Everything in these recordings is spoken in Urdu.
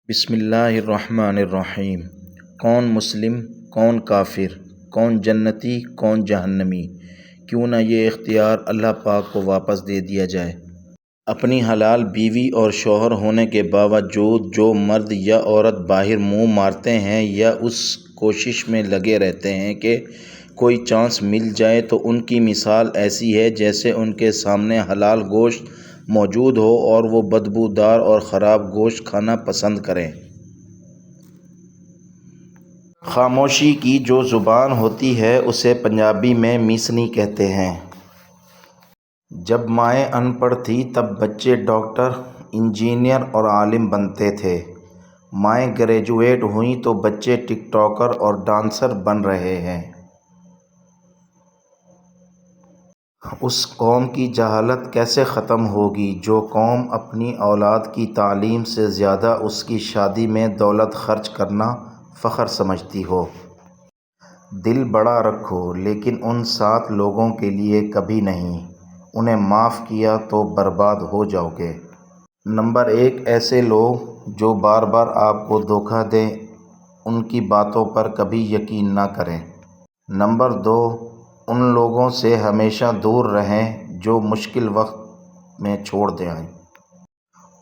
بسم اللہ الرحمن الرحیم۔ کون مسلم، کون کافر، کون جنتی، کون جہنمی؟ کیوں نہ یہ اختیار اللہ پاک کو واپس دے دیا جائے۔ اپنی حلال بیوی اور شوہر ہونے کے باوجود جو مرد یا عورت باہر منہ مارتے ہیں یا اس کوشش میں لگے رہتے ہیں کہ کوئی چانس مل جائے تو ان کی مثال ایسی ہے جیسے ان کے سامنے حلال گوشت موجود ہو اور وہ بدبودار اور خراب گوشت کھانا پسند کریں۔ خاموشی کی جو زبان ہوتی ہے اسے پنجابی میں میسنی کہتے ہیں۔ جب مائیں ان پڑھ تھیں تب بچے ڈاکٹر، انجینئر اور عالم بنتے تھے۔ مائیں گریجویٹ ہوئیں تو بچے ٹک ٹاکر اور ڈانسر بن رہے ہیں۔ اس قوم کی جہالت کیسے ختم ہوگی جو قوم اپنی اولاد کی تعلیم سے زیادہ اس کی شادی میں دولت خرچ کرنا فخر سمجھتی ہو۔ دل بڑا رکھو لیکن ان 7 لوگوں کے لیے کبھی نہیں، انہیں معاف کیا تو برباد ہو جاؤ گے۔ نمبر 1، ایسے لوگ جو بار بار آپ کو دھوکہ دیں، ان کی باتوں پر کبھی یقین نہ کریں۔ نمبر 2، ان لوگوں سے ہمیشہ دور رہیں جو مشکل وقت میں چھوڑ جائیں۔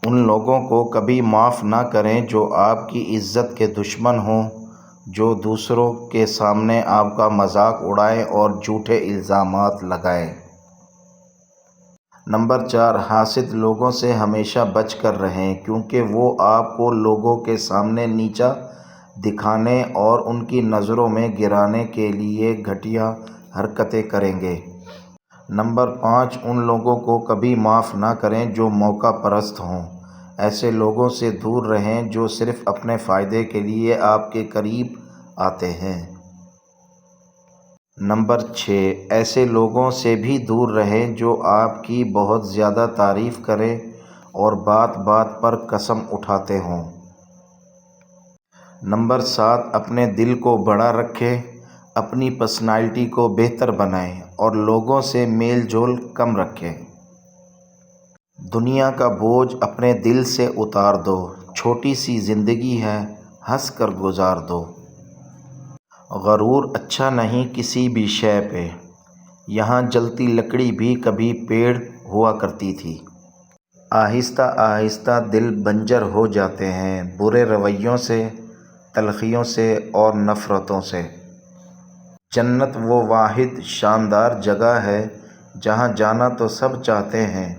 ان لوگوں کو کبھی معاف نہ کریں جو آپ کی عزت کے دشمن ہوں، جو دوسروں کے سامنے آپ کا مذاق اڑائیں اور جھوٹے الزامات لگائیں۔ نمبر 4، حاسد لوگوں سے ہمیشہ بچ کر رہیں کیونکہ وہ آپ کو لوگوں کے سامنے نیچا دکھانے اور ان کی نظروں میں گرانے کے لیے گھٹیا حرکتیں کریں گے۔ نمبر 5، ان لوگوں کو کبھی معاف نہ کریں جو موقع پرست ہوں۔ ایسے لوگوں سے دور رہیں جو صرف اپنے فائدے کے لیے آپ کے قریب آتے ہیں۔ نمبر 6، ایسے لوگوں سے بھی دور رہیں جو آپ کی بہت زیادہ تعریف کریں اور بات بات پر قسم اٹھاتے ہوں۔ نمبر 7، اپنے دل کو بڑا رکھیں، اپنی پرسنالٹی کو بہتر بنائیں اور لوگوں سے میل جول کم رکھیں۔ دنیا کا بوجھ اپنے دل سے اتار دو، چھوٹی سی زندگی ہے، ہنس کر گزار دو۔ غرور اچھا نہیں کسی بھی شے پہ، یہاں جلتی لکڑی بھی کبھی پیڑ ہوا کرتی تھی۔ آہستہ آہستہ دل بنجر ہو جاتے ہیں، برے رویوں سے، تلخیوں سے اور نفرتوں سے۔ جنت وہ واحد شاندار جگہ ہے جہاں جانا تو سب چاہتے ہیں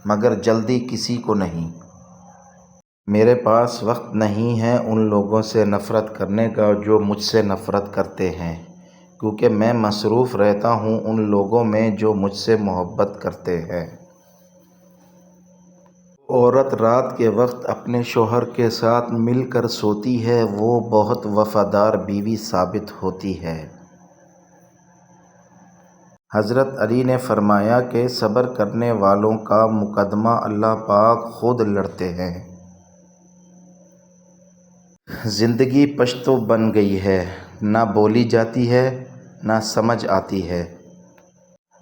مگر جلدی کسی کو نہیں۔ میرے پاس وقت نہیں ہے ان لوگوں سے نفرت کرنے کا جو مجھ سے نفرت کرتے ہیں، کیونکہ میں مصروف رہتا ہوں ان لوگوں میں جو مجھ سے محبت کرتے ہیں۔ جو عورت رات کے وقت اپنے شوہر کے ساتھ مل کر سوتی ہے وہ بہت وفادار بیوی ثابت ہوتی ہے۔ حضرت علی نے فرمایا کہ صبر کرنے والوں کا مقدمہ اللہ پاک خود لڑتے ہیں۔ زندگی پشتو بن گئی ہے، نہ بولی جاتی ہے، نہ سمجھ آتی ہے۔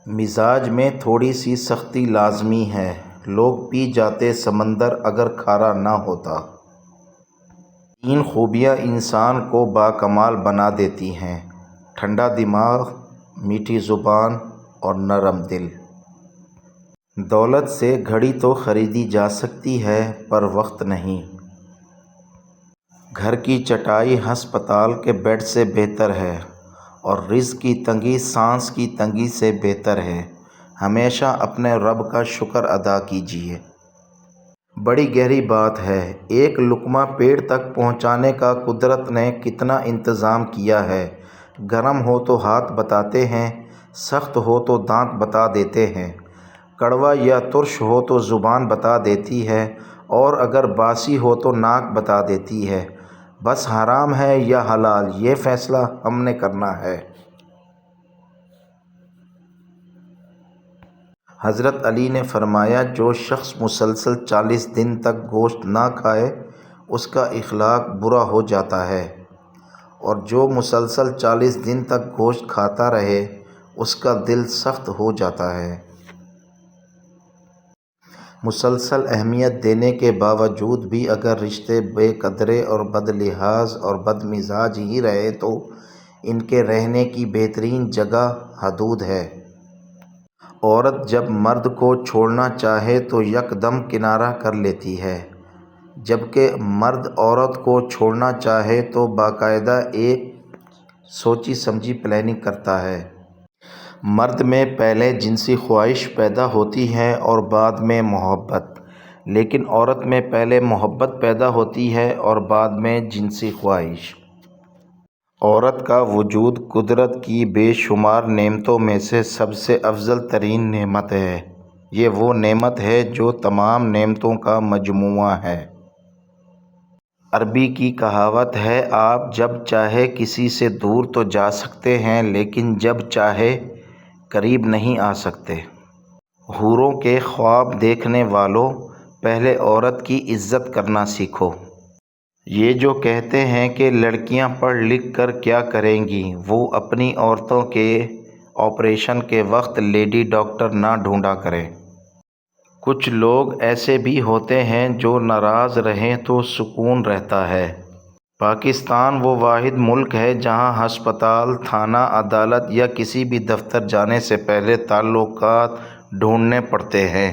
مزاج میں تھوڑی سی سختی لازمی ہے، لوگ پی جاتے سمندر اگر کھارا نہ ہوتا۔ 3 خوبیاں انسان کو باکمال بنا دیتی ہیں: ٹھنڈا دماغ، میٹھی زبان اور نرم دل۔ دولت سے گھڑی تو خریدی جا سکتی ہے پر وقت نہیں۔ گھر کی چٹائی ہسپتال کے بیڈ سے بہتر ہے اور رزق کی تنگی سانس کی تنگی سے بہتر ہے۔ ہمیشہ اپنے رب کا شکر ادا کیجیے۔ بڑی گہری بات ہے، ایک لقمہ پیٹ تک پہنچانے کا قدرت نے کتنا انتظام کیا ہے۔ گرم ہو تو ہاتھ بتاتے ہیں، سخت ہو تو دانت بتا دیتے ہیں، کڑوا یا ترش ہو تو زبان بتا دیتی ہے اور اگر باسی ہو تو ناک بتا دیتی ہے۔ بس حرام ہے یا حلال یہ فیصلہ ہم نے کرنا ہے۔ حضرت علی نے فرمایا جو شخص مسلسل 40 دن تک گوشت نہ کھائے اس کا اخلاق برا ہو جاتا ہے، اور جو مسلسل 40 دن تک گوشت کھاتا رہے اس کا دل سخت ہو جاتا ہے۔ مسلسل اہمیت دینے کے باوجود بھی اگر رشتے بے قدرے اور بد لحاظ اور بد مزاج ہی رہے تو ان کے رہنے کی بہترین جگہ حدود ہے۔ عورت جب مرد کو چھوڑنا چاہے تو یکدم کنارہ کر لیتی ہے، جبکہ مرد عورت کو چھوڑنا چاہے تو باقاعدہ ایک سوچی سمجھی پلاننگ کرتا ہے۔ مرد میں پہلے جنسی خواہش پیدا ہوتی ہے اور بعد میں محبت، لیکن عورت میں پہلے محبت پیدا ہوتی ہے اور بعد میں جنسی خواہش۔ عورت کا وجود قدرت کی بے شمار نعمتوں میں سے سب سے افضل ترین نعمت ہے۔ یہ وہ نعمت ہے جو تمام نعمتوں کا مجموعہ ہے۔ عربی کی کہاوت ہے، آپ جب چاہے کسی سے دور تو جا سکتے ہیں لیکن جب چاہے قریب نہیں آ سکتے۔ حوروں کے خواب دیکھنے والوں، پہلے عورت کی عزت کرنا سیکھو۔ یہ جو کہتے ہیں کہ لڑکیاں پڑھ لکھ کر کیا کریں گی، وہ اپنی عورتوں کے آپریشن کے وقت لیڈی ڈاکٹر نہ ڈھونڈا کریں۔ کچھ لوگ ایسے بھی ہوتے ہیں جو ناراض رہیں تو سکون رہتا ہے۔ پاکستان وہ واحد ملک ہے جہاں ہسپتال، تھانہ، عدالت یا کسی بھی دفتر جانے سے پہلے تعلقات ڈھونڈنے پڑتے ہیں۔